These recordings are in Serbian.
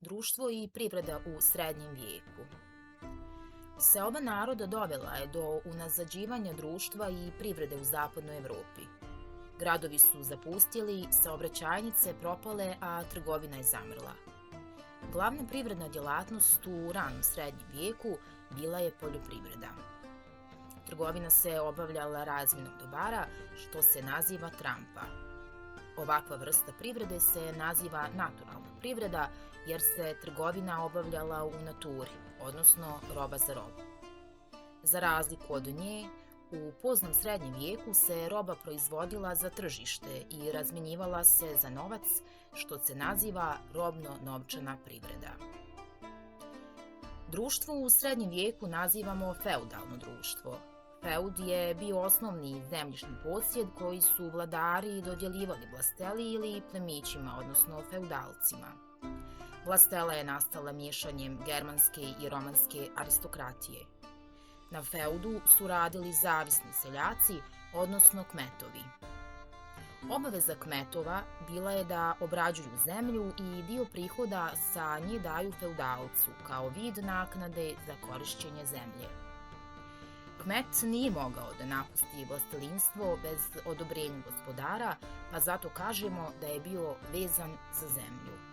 Društvo i privreda u srednjem vijeku. Seoba naroda dovela je do unazađivanja društva i privrede u zapadnoj Evropi. Gradovi su zapustili, saobraćajnice propale, a trgovina je zamrla. Glavna privredna djelatnost u ranom srednjem vijeku bila je poljoprivreda. Trgovina se obavljala razmjenom dobara, što se naziva trampa. Ovakva vrsta privrede se naziva naturalna privreda jer se trgovina obavljala u naturi, odnosno roba za robu. Za razliku od nje, u poznom srednjem vijeku se roba proizvodila za tržište i razmjenjivala se za novac, što se naziva robno-novčana privreda. Društvo u srednjem vijeku nazivamo feudalno društvo. Feud je bio osnovni zemljišni posjed koji su vladari dodjeljivali vlasteli ili plemićima, odnosno feudalcima. Vlastela je nastala miješanjem germanske i romanske aristokratije. Na feudu su radili zavisni seljaci, odnosno kmetovi. Obaveza kmetova bila je da obrađuju zemlju i dio prihoda sa nje daju feudalcu kao vid naknade za korišćenje zemlje. Kmet nije mogao da napusti vlastelinstvo bez odobrenja gospodara, pa zato kažemo da je bio vezan za zemlju.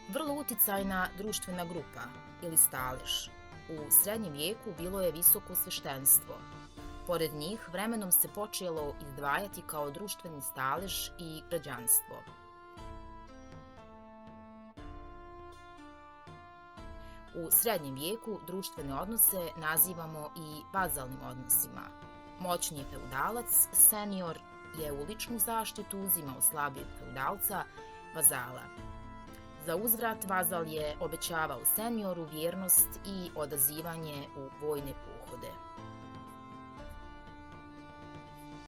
Vrlo uticajna društvena grupa ili stalež u srednjem vijeku bilo je visoko sveštenstvo. Pored njih vremenom se počelo izdvajati kao društveni stalež i građanstvo. U srednjem vijeku društvene odnose nazivamo i vazalnim odnosima. Moćni je feudalac, senior je u ličnu zaštitu uzimao slabijeg feudalca, vazala. Za uzvrat vazal je obećavao senioru vjernost i odazivanje u vojne pohode.